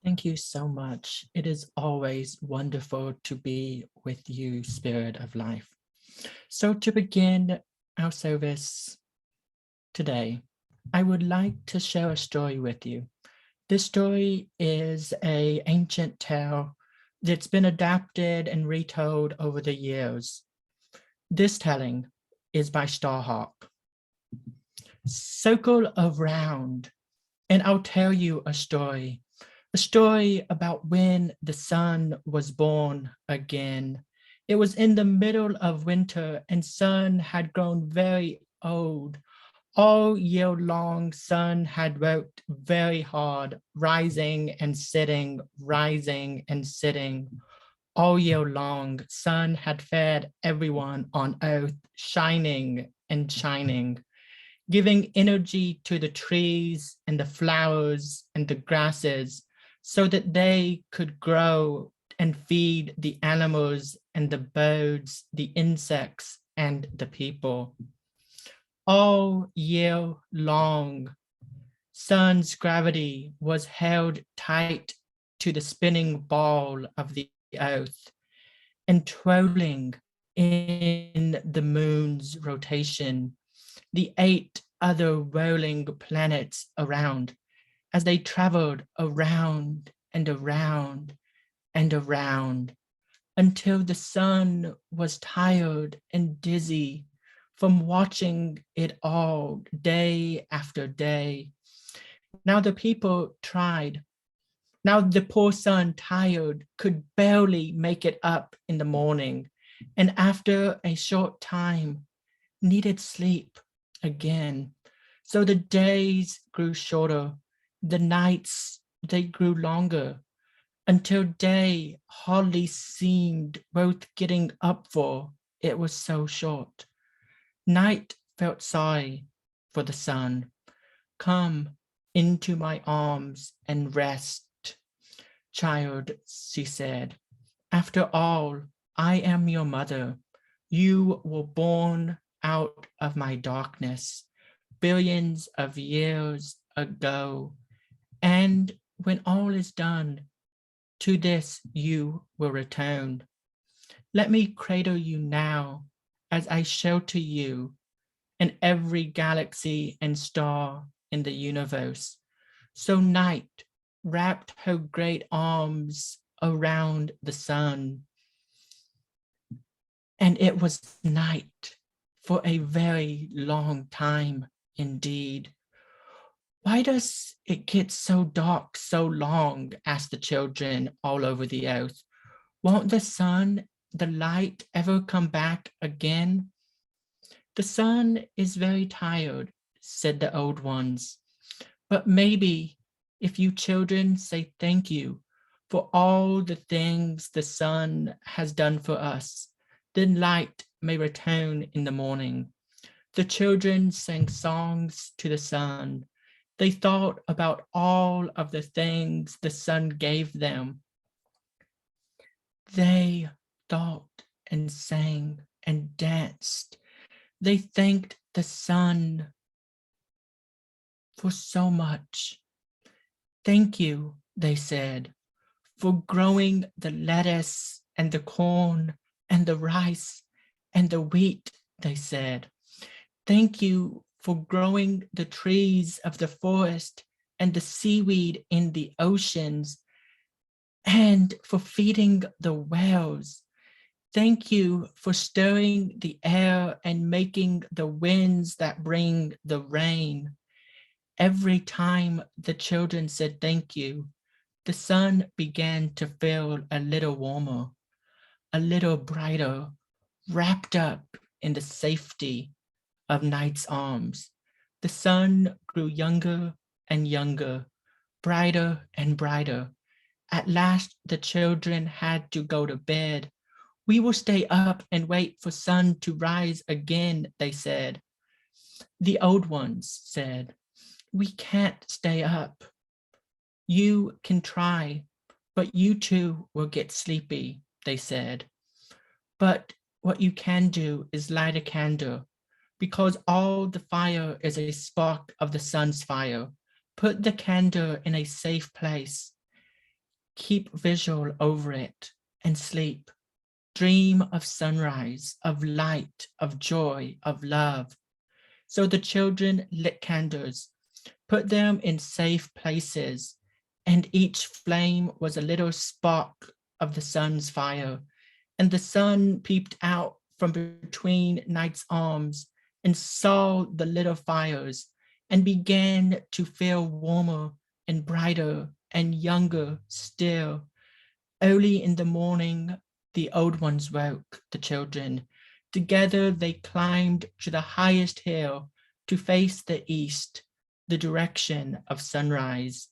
Thank you so much. It is always wonderful to be with you, Spirit of Life. So to begin our service today, I would like to share a story with you. This story is an ancient tale that's been adapted and retold over the years. This telling is by Starhawk. Circle around, and I'll tell you a story about when the sun was born again. It was in the middle of winter, and sun had grown very old. All year long, sun had worked very hard, rising and sitting, rising and sitting. All year long, sun had fed everyone on earth, shining and shining, giving energy to the trees and the flowers and the grasses so that they could grow and feed the animals and the birds, the insects and the people. All year long, sun's gravity was held tight to the spinning ball of the earth and twirling in the moon's rotation, the 8 other whirling planets around as they traveled around and around and around until the sun was tired and dizzy from watching it all day after day. Now the people tried. Now the poor sun, tired, could barely make it up in the morning, and after a short time needed sleep again. So the days grew shorter, the nights they grew longer, until day hardly seemed worth getting up for. It was so short. Night felt sorry for the sun. Come into my arms and rest, child, she said. After all, I am your mother. You were born out of my darkness billions of years ago. And when all is done, to this you will return. Let me cradle you now as I shelter you in every galaxy and star in the universe. So night wrapped her great arms around the sun. And it was night for a very long time indeed. Why does it get so dark so long? Asked the children all over the earth. Won't the sun, the light, ever come back again? The sun is very tired, said the old ones. But maybe if you children say thank you for all the things the sun has done for us, then light may return in the morning. The children sang songs to the sun. They thought about all of the things the sun gave them. They thought and sang and danced. They thanked the sun for so much. Thank you, they said, for growing the lettuce and the corn and the rice and the wheat, they said. Thank you for growing the trees of the forest and the seaweed in the oceans and for feeding the whales. Thank you for stirring the air and making the winds that bring the rain. Every time the children said thank you, the sun began to feel a little warmer, a little brighter, wrapped up in the safety of night's arms. The sun grew younger and younger, brighter and brighter. At last, the children had to go to bed. We will stay up and wait for sun to rise again, they said. The old ones said, we can't stay up. You can try, but you too will get sleepy, they said. But what you can do is light a candle, because all the fire is a spark of the sun's fire. Put the candle in a safe place. Keep visual over it and sleep. Dream of sunrise, of light, of joy, of love. So the children lit candles, put them in safe places, and each flame was a little spark of the sun's fire. And the sun peeped out from between night's arms and saw the little fires and began to feel warmer and brighter and younger still. Early in the morning, the old ones woke the children. Together they climbed to the highest hill to face the east, the direction of sunrise.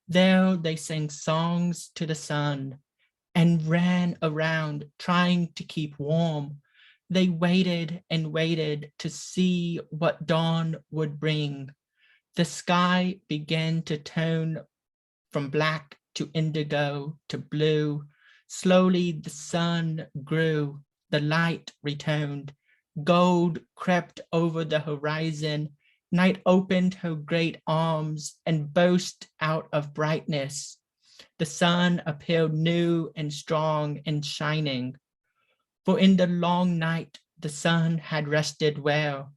There they sang songs to the sun and ran around trying to keep warm. They waited and waited to see what dawn would bring. The sky began to turn from black to indigo to blue. Slowly the sun grew, the light returned. Gold crept over the horizon. Night opened her great arms and burst out of brightness. The sun appeared new and strong and shining. For in the long night, the sun had rested well,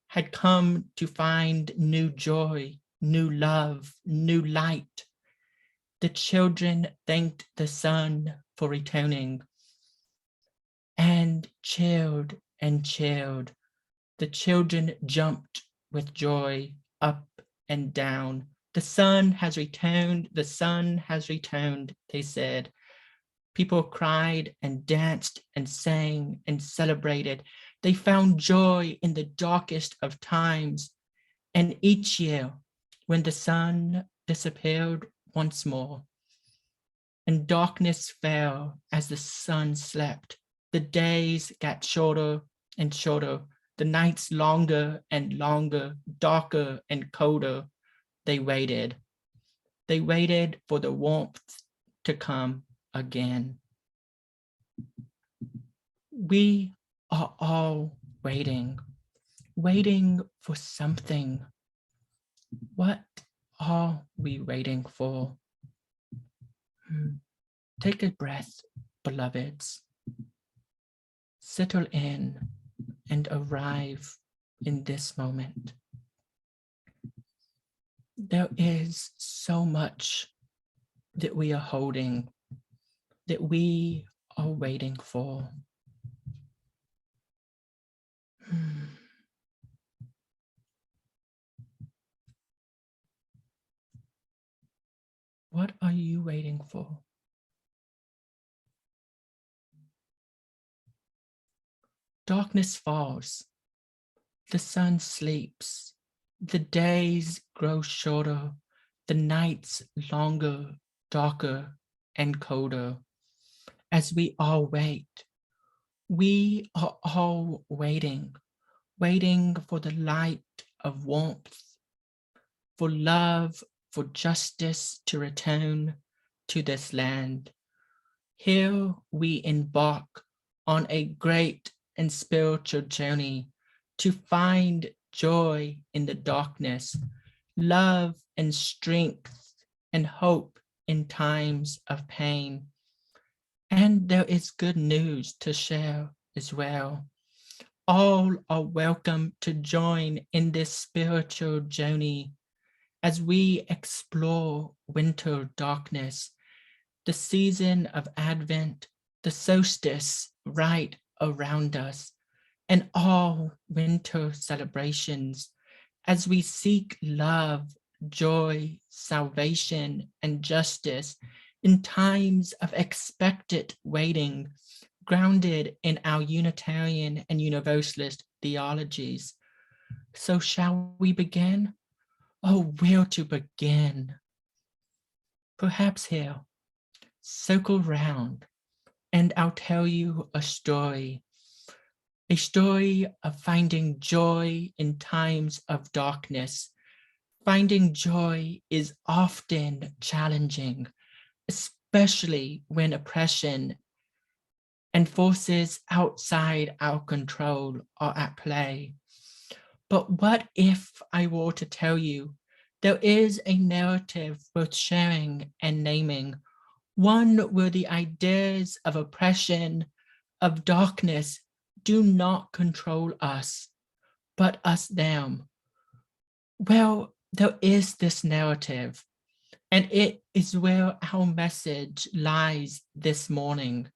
had come to find new joy, new love, new light. The children thanked the sun for returning and chilled and chilled. The children jumped with joy up and down. The sun has returned, the sun has returned, they said. People cried and danced and sang and celebrated. They found joy in the darkest of times. And each year, when the sun disappeared once more, and darkness fell as the sun slept, the days got shorter and shorter, the nights longer and longer, darker and colder. They waited. They waited for the warmth to come again. We are all waiting, waiting for something. What are we waiting for? Take a breath, beloveds. Settle in and arrive in this moment. There is so much that we are holding, that we are waiting for. What are you waiting for? Darkness falls, the sun sleeps, the days grow shorter, the nights longer, darker, and colder. As we all wait, we are all waiting, waiting for the light of warmth, for love, for justice to return to this land. Here we embark on a great and spiritual journey to find joy in the darkness, love and strength and hope in times of pain. And there is good news to share as well. All are welcome to join in this spiritual journey as we explore winter darkness, the season of Advent, the solstice right around us, and all winter celebrations as we seek love, joy, salvation, and justice in times of expectant waiting, grounded in our Unitarian and Universalist theologies. So shall we begin? Oh, where to begin? Perhaps here, circle round, and I'll tell you a story of finding joy in times of darkness. Finding joy is often challenging, especially when oppression and forces outside our control are at play. But what if I were to tell you there is a narrative worth sharing and naming, one where the ideas of oppression, of darkness, do not control us, but us them. Well, there is this narrative, and it is where our message lies this morning.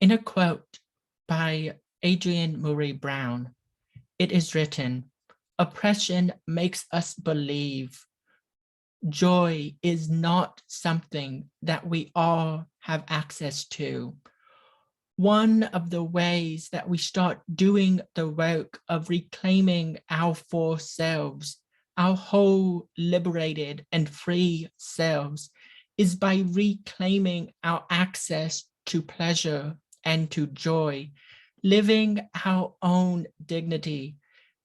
In a quote by Adrienne Murray Brown, it is written, "Oppression makes us believe joy is not something that we all have access to." One of the ways that we start doing the work of reclaiming our full selves, our whole liberated and free selves, is by reclaiming our access to pleasure and to joy, living our own dignity,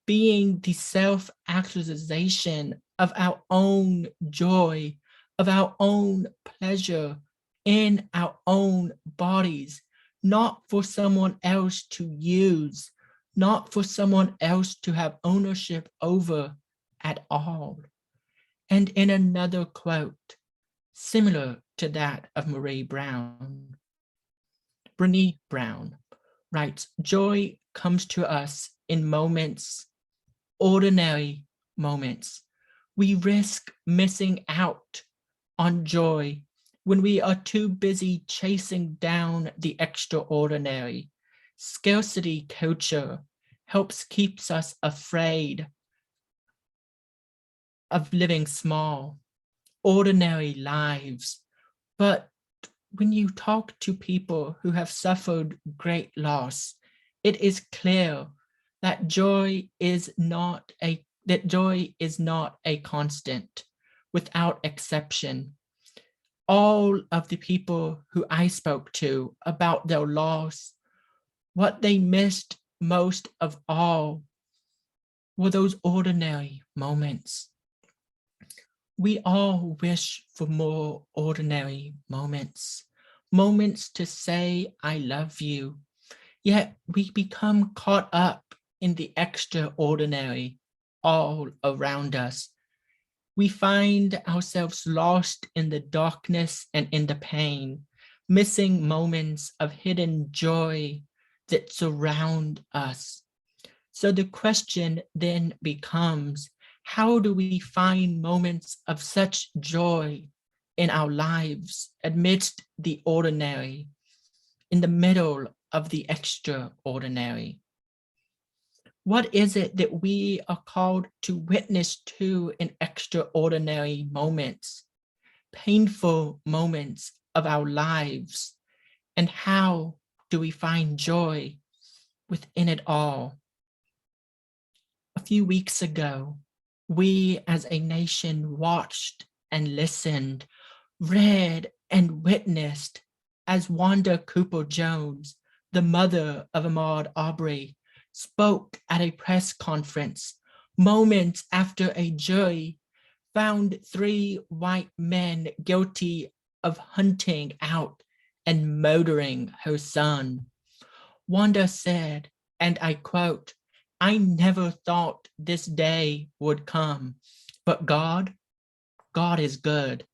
being the self-actualization of our own joy, of our own pleasure in our own bodies, not for someone else to use, not for someone else to have ownership over at all. And in another quote, similar to that of Brené Brown writes, "Joy comes to us in moments, ordinary moments. We risk missing out on joy when we are too busy chasing down the extraordinary. Scarcity culture helps keeps us afraid of living small, ordinary lives. But when you talk to people who have suffered great loss, it is clear that joy is not a constant without exception. All of the people who I spoke to about their loss, what they missed most of all were those ordinary moments. We all wish for more ordinary moments, moments to say, "I love you," yet we become caught up in the extraordinary all around us. We find ourselves lost in the darkness and in the pain, missing moments of hidden joy that surround us. So the question then becomes, how do we find moments of such joy in our lives amidst the ordinary, in the middle of the extraordinary? What is it that we are called to witness to in extraordinary moments, painful moments of our lives? And how do we find joy within it all? A few weeks ago, we as a nation watched and listened, read and witnessed as Wanda Cooper Jones, the mother of Ahmaud Arbery, spoke at a press conference moments after a jury found 3 white men guilty of hunting out and murdering her son. Wanda said, and I quote, "I never thought this day would come, but God is good."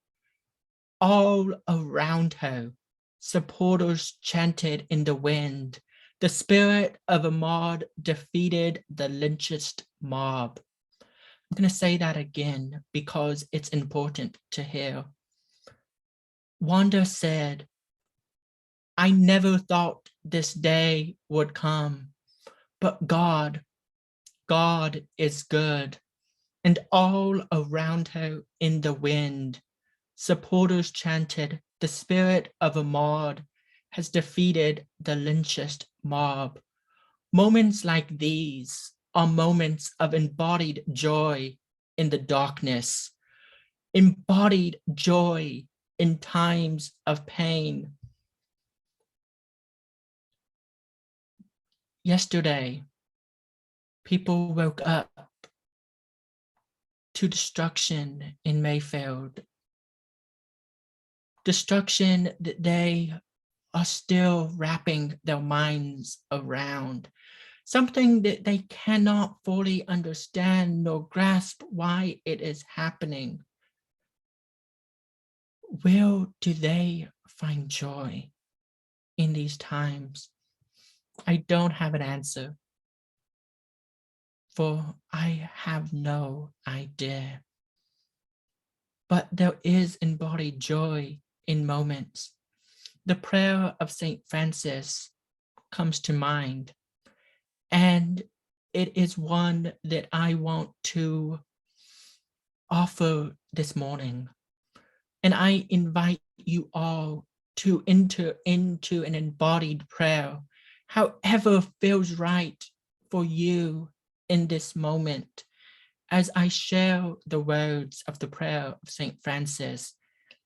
All around her, supporters chanted in the wind, "The spirit of Ahmaud defeated the lynchist mob." I'm going to say that again because it's important to hear. Wanda said, "I never thought this day would come, but God is good." And all around her in the wind, supporters chanted, "The spirit of Ahmaud has defeated the lynchist mob." Moments like these are moments of embodied joy in the darkness, embodied joy in times of pain. Yesterday, people woke up to destruction in Mayfield, destruction that they are still wrapping their minds around, something that they cannot fully understand nor grasp why it is happening. Where do they find joy in these times? I don't have an answer, for I have no idea. But there is embodied joy in moments. The prayer of St. Francis comes to mind, and it is one that I want to offer this morning. And I invite you all to enter into an embodied prayer, however feels right for you in this moment, as I share the words of the prayer of St. Francis,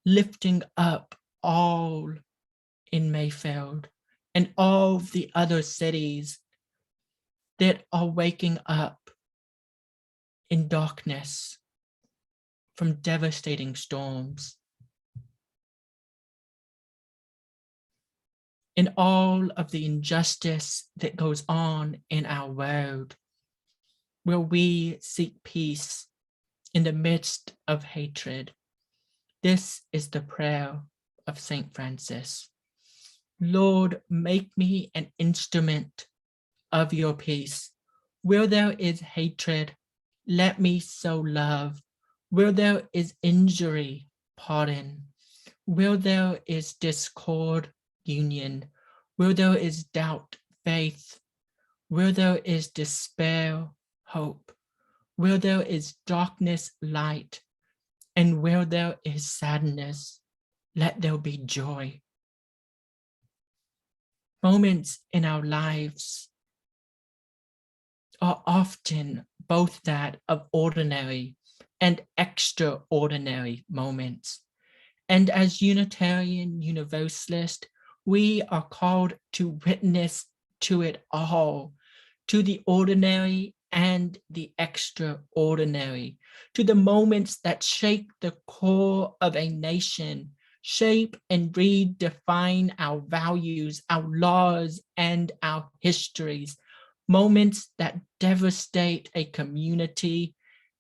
lifting up all in Mayfield and all the other cities that are waking up in darkness from devastating storms. In all of the injustice that goes on in our world, will we seek peace in the midst of hatred? This is the prayer of St. Francis. Lord, make me an instrument of your peace. Where there is hatred, let me sow love. Where there is injury, pardon. Where there is discord, union. Where there is doubt, faith. Where there is despair, hope. Where there is darkness, light. And where there is sadness, let there be joy. Moments in our lives are often both that of ordinary and extraordinary moments. And as Unitarian Universalist, we are called to witness to it all, to the ordinary and the extraordinary, to the moments that shake the core of a nation, shape and redefine our values, our laws, and our histories, moments that devastate a community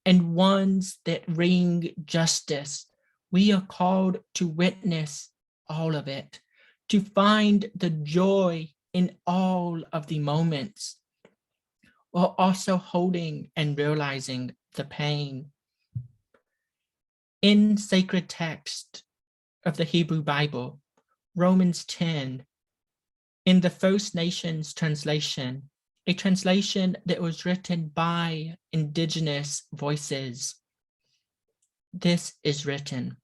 and ones that wring justice. We are called to witness all of it, to find the joy in all of the moments, while also holding and realizing the pain. In sacred text of the Hebrew Bible, Romans 10, in the First Nations translation, a translation that was written by indigenous voices, this is written: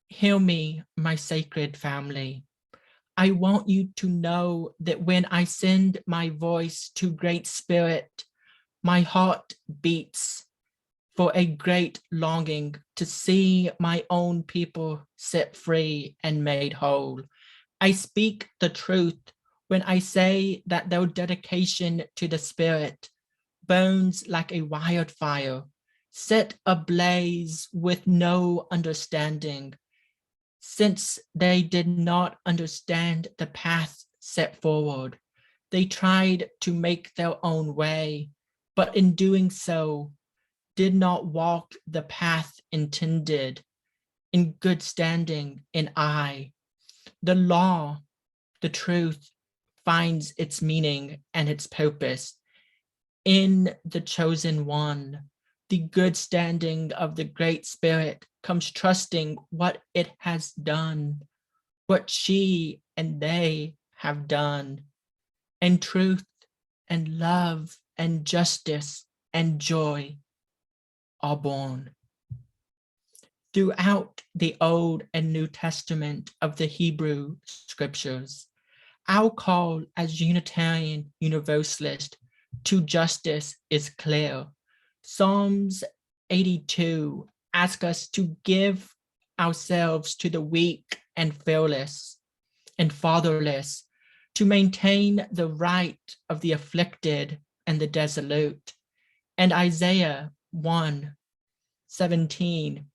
"Hear me, my sacred family. I want you to know that when I send my voice to Great Spirit, my heart beats for a great longing to see my own people set free and made whole. I speak the truth when I say that their dedication to the Spirit burns like a wildfire, set ablaze with no understanding. Since they did not understand the path set forward, they tried to make their own way, but in doing so, did not walk the path intended in good standing in I. The law, the truth, finds its meaning and its purpose in the chosen one. The good standing of the Great Spirit comes trusting what it has done, what she and they have done, and truth and love and justice and joy are born. Throughout the Old and New Testament of the Hebrew scriptures, our call as Unitarian Universalist to justice is clear. Psalms 82 asks us to give ourselves to the weak and fearless and fatherless, to maintain the right of the afflicted and the desolate. And Isaiah 1:17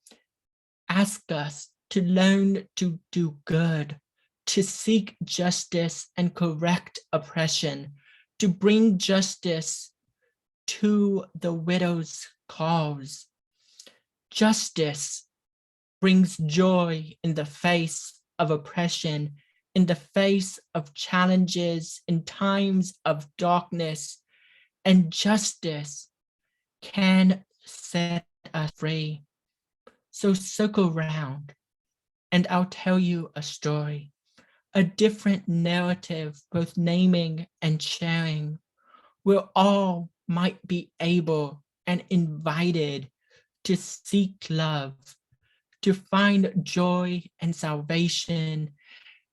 asks us to learn to do good, to seek justice and correct oppression, to bring justice to the widow's cause. Justice brings joy in the face of oppression, in the face of challenges, in times of darkness, and justice can set us free. So circle round, and I'll tell you a story, a different narrative, both naming and sharing, where all might be able and invited to seek love, to find joy and salvation,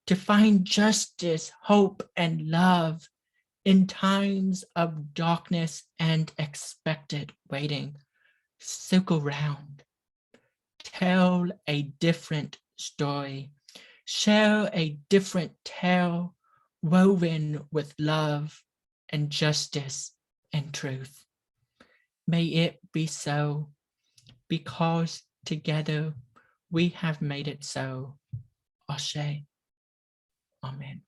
to find justice, hope, and love in times of darkness and expected waiting. Circle round, tell a different story, share a different tale woven with love and justice and truth. May it be so, because together we have made it so. Ashe. Amen.